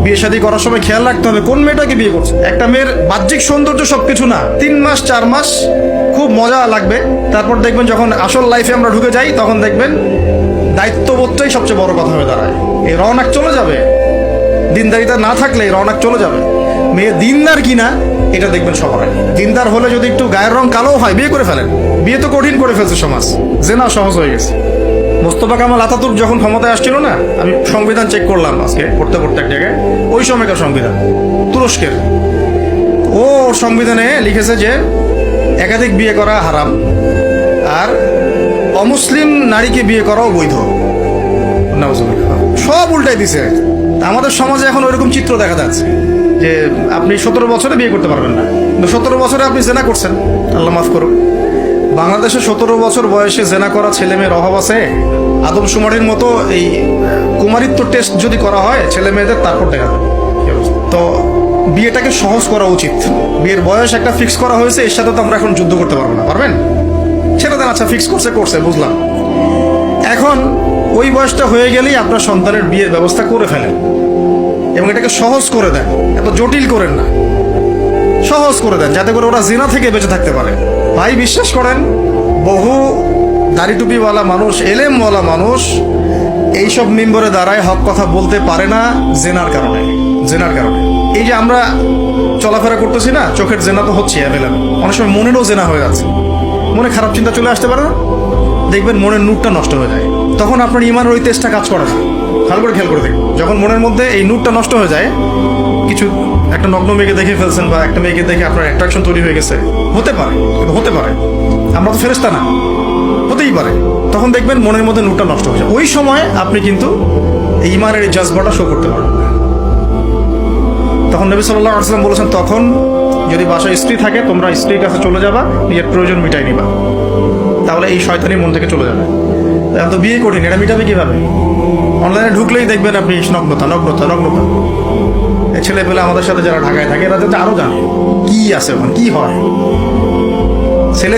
বিয়ে শাদী করার সময় খেয়াল রাখতে হবে কোন মেয়েটাকে বিয়ে করছে। একটা মেয়ের বাহ্যিক সৌন্দর্য সবকিছু না, 3 মাস 4 মাস খুব মজা লাগবে, তারপর দেখবেন যখন আসল লাইফে আমরা ঢুকে যাই তখন দেখবেন দায়িত্ববোধটাই সবচেয়ে বড় কথা হয়ে দাঁড়ায়। এই রওনাক চলে যাবে, দিনদারিতা না থাকলে এই রওনাক চলে যাবে। মেয়ে দিনদার কিনা এটা দেখবেন সবার আগে। দিনদার হলে যদি একটু গায়ের রং কালো হয় বিয়ে করে ফেলেন। বিয়ে তো কঠিন করে ফেলছে সমাজ, জেনা সহজ হয়ে গেছে। মোস্তফা কামাল আতাতুর্ক যখন ক্ষমতায় আসছিল না, আমি সংবিধান চেক করলাম আজকে পড়তে পড়তে এক জায়গায়, ওই সময়কার সংবিধান তুরস্কের, ওর সংবিধানে লিখেছে যে একাধিক বিয়ে করা হারাম আর অমুসলিম নারীকে বিয়ে করাও বৈধ। সব উল্টাই দিছে। আমাদের সমাজে এখন ওইরকম চিত্র দেখা যাচ্ছে যে আপনি 17 বছরে বিয়ে করতে পারবেন না, কিন্তু 17 বছরে আপনি জেনা করছেন, আল্লাহ মাফ করুন। বাংলাদেশে 17 বছর বয়সে জেনা করা ছেলে মেয়ের অভাব আছে। আদমশুমারির মতো এই কুমারিত্ব টেস্ট যদি করা হয় ছেলে মেয়েদের, তারপর দেখা যাবে। তো বিয়েটাকে সহজ করা উচিত। বিয়ের বয়স একটা ফিক্স করা হয়েছে, এর সাথে তো আমরা এখন যুদ্ধ করতে পারবো না। পারবেন? ছেড়ে দেন, আচ্ছা ফিক্স করছে বুঝলাম। এখন ওই বয়সটা হয়ে গেলেই আপনার সন্তানের বিয়ের ব্যবস্থা করে ফেলেন এবং এটাকে সহজ করে দেন, এত জটিল করেন না, সহজ করে দেন যাতে করে ওরা জিনা থেকে বেঁচে থাকতে পারে। ভাই বিশ্বাস করেন, বহু দাড়ি টুপিওয়ালা মানুষ, এলেমওয়ালা মানুষ এইসব মিম্বরে দাঁড়ায় হক কথা বলতে পারে না জেনার কারণে। এই যে আমরা চলাফেরা করতেছি না, চোখের জেনা তো হচ্ছে অ্যাভেলেবল, অনেক সময় মনেরও জেনা হয়ে যাচ্ছে। মনে খারাপ চিন্তা চলে আসতে পারে না, দেখবেন মনের নূরটা নষ্ট হয়ে যায়, তখন আপনার ইমানের ওই তেজটা কাজ করে না। খেয়াল করে দেখবেন, যখন মনের মধ্যে এই নূরটা নষ্ট হয়ে যায়, কিছু একটা নগ্ন মেয়েকে দেখে ফেলছেন বা একটা মেয়েকে দেখে আপনার অ্যাট্রাকশন তৈরি হয়ে গেছে, হতে পারে, আমরা তো ফেরেশতা না, হতেই পারে, তখন দেখবেন মনের মধ্যে নূরটা নষ্ট হয়ে যায়। ওই সময় আপনি কিন্তু এই ইমানের এই জাজবাটা শো করতে পারবেন না। তখন নবী সাল্লাল্লাহু আলাইহি ওয়াসাল্লাম বলেছেন, তখন যদি বাসায় স্ত্রী থাকে তোমরা স্ত্রীর কাছে চলে যাবা, নিজের প্রয়োজন মিটাই নিবা, তাহলে এই শয়তানি মন থেকে চলে যাবে। এখন তো বিয়ে কঠিন, এটা মিটাবে কিভাবে? অনলাইনে ঢুকলেই দেখবেন আপনি নগ্নতা। এই ছেলে পেলে আমাদের সাথে যারা ঢাকায় থাকে এরা তো আরো জানে কি আছে ওখানে, কি হয়।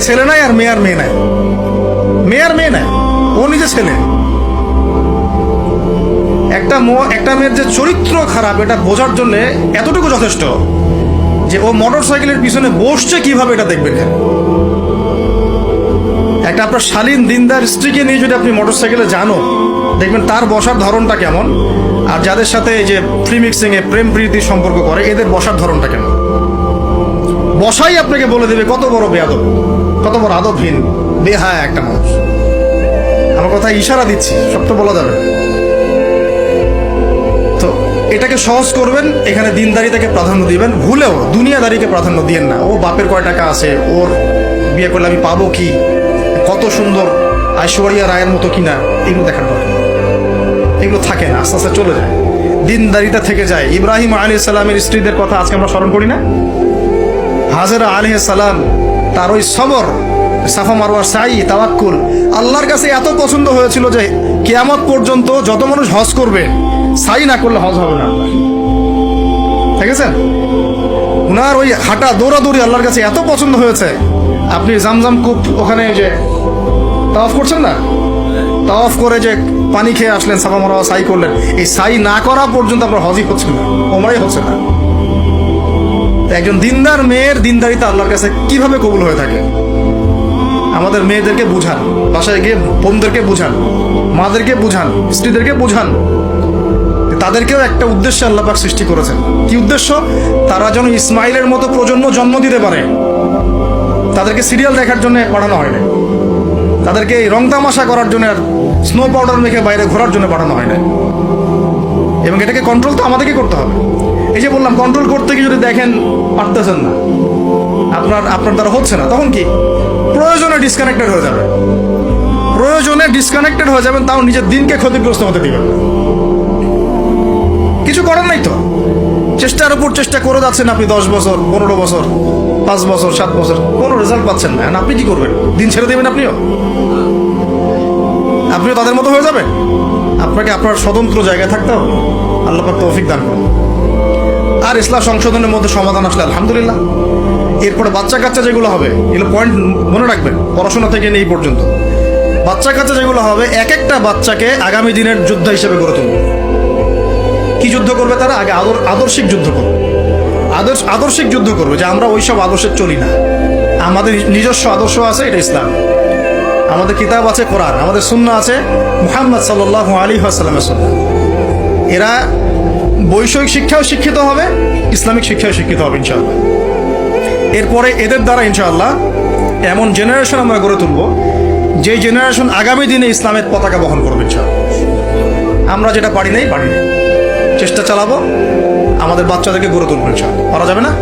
ছেলে নাই আর মেয়ে নাই, ও নিজে ছেলে। একটা মেয়ের যে চরিত্র খারাপ এটা বোঝার জন্য এতটুকু যথেষ্ট যে ও মোটর সাইকেলের পিছনে বসছে কিভাবে, এটা দেখবেন। একটা আপনার শালীন দিনদার স্ত্রীকে নিয়ে যদি আপনি মোটর সাইকেলে জানো, দেখবেন তার বসার ধরনটা কেমন, আর যাদের সাথে এই যে ফ্রি মিক্সিং এ প্রেম প্রীতির সম্পর্ক করে এদের বসার ধরনটা কেমন। বসাই আপনাকে বলে দেবে কত বড় বেয়াদব, কত বড় আদবহীন বেহায়া একটা মানুষ। আমার কথা ইশারা দিচ্ছি, সব তো বলা যাবে। তো এটাকে সহজ করবেন, এখানে দিনদারিতাকে প্রাধান্য দিবেন, ভুলেও দুনিয়াদারিকে প্রাধান্য দিয়েন না। ও বাপের কয় টাকা আছে, ওর বিয়ে করলে আমি পাবো কি, কত সুন্দর ঐশ্বরিয়া রায়ের মতো কিনা, এগুলো দেখার দরকার। এগুলো থাকে না, আস্তে আস্তে চলে যায়, দিনদারিতা থেকে যায়। ইব্রাহিম আলাইহিস সালামের স্ত্রীদের কথা আজকে আমরা স্মরণ করি না? হাজেরা আলাইহিস সালাম, তার ওই সবর, সাফা মারওয়ার সাই, তাওয়াক্কুল আল্লাহর কাছে এত পছন্দ হয়েছিল যে কিয়ামত পর্যন্ত যত মানুষ হজ করবে, সাই না করলে হজ হবে না। ঠিক আছে, উনার ওই হাঁটা দৌড়াদৌড়ি আল্লাহর কাছে এত পছন্দ হয়েছে। আপনি জামজাম কূপ ওখানে যে তাওয়াফ করছেন না, তাওয়াফ করে যে পানি খেয়ে আসলেন, সাফা মারওয়া সাই করলেন, এই সাই না করা পর্যন্ত আপনার হজই হচ্ছে না, ওমরাই হচ্ছে না। একজন দিনদার মেয়ের দিনদারিতা আল্লাহর কাছে কিভাবে কবুল হয়ে থাকে, আমাদের মেয়েদেরকে বুঝান, বাসায় গিয়ে বোনদেরকে বুঝান, মাদেরকে বুঝান, স্ত্রীদেরকে বুঝান। তাদেরকেও একটা উদ্দেশ্যে আল্লাহ পাক সৃষ্টি করেছেন। কি উদ্দেশ্য? তারা যেন ইসমাইলের মতো প্রজন্ম জন্ম দিতে পারে। তাদেরকে সিরিয়াল দেখার জন্য পাঠানো হয় না, তাদেরকে রং তামাশা করার জন্য আর স্নো পাউডার মেখে বাইরে ঘোরার জন্য পাঠানো হয় না। এবং এটাকে কন্ট্রোল তো আমাদেরকে করতে হবে। এই যে বললাম, কন্ট্রোল করতে গিয়ে যদি দেখেন পারতেছেন না, আপনার দ্বারা হচ্ছে না, তখন কি প্রয়োজনে ডিসকানেক্টেড হয়ে যাবেন, তাও নিজের দিনকে ক্ষতিগ্রস্ত হতে দিবেন না। কিছু করার নাই তো, চেষ্টার উপর চেষ্টা করে যাচ্ছেন আপনি 10 বছর, 15 বছর, 5 বছর, 7 বছর, কোনো রেজাল্ট পাচ্ছেন না। আপনি কি করবেন? দিন ছেড়ে দেবেন? আপনিও তাদের মতো হয়ে যাবেন? আপনাকে আপনার স্বতন্ত্র জায়গায় থাকতে হবে। আল্লাহ পাক তৌফিক দান করুন। আর ইসলাম সংশোধনের মধ্যে সমাধান আসলে আলহামদুলিল্লাহ। এরপরে বাচ্চা কাচ্চা যেগুলো হবে, এগুলো পয়েন্ট মনে রাখবেন, পড়াশোনা থেকে নিয়ে এই পর্যন্ত বাচ্চা কাচ্চা যেগুলো হবে, এক একটা বাচ্চাকে আগামী দিনের যোদ্ধা হিসেবে গড়ে তুলবে। কি যুদ্ধ করবে তারা? আগে আদর্শিক যুদ্ধ করবে, আদর্শিক যুদ্ধ করবে, যে আমরা ওইসব আদর্শে চলি না, আমাদের নিজস্ব আদর্শ আছে, এটা ইসলাম। আমাদের কিতাব আছে কোরআন, আমাদের সুন্নাহ আছে মুহাম্মদ সাল্লাল্লাহু আলাইহি ওয়াসাল্লামের সুন্নাহ। এরা বৈষয়িক শিক্ষাও শিক্ষিত হবে, ইসলামিক শিক্ষাও শিক্ষিত হবে ইনশাআল্লাহ। এরপরে এদের দ্বারা ইনশাআল্লাহ এমন জেনারেশন আমরা গড়ে তুলব, যে জেনারেশন আগামী দিনে ইসলামের পতাকা বহন করবে ইনশাআল্লাহ। আমরা যেটা পারি নাই, চেষ্টা চালাবো, আমাদের বাচ্চাদেরকে গড়ে তুলবো ইনশাআল্লাহ। পারা যাবে না?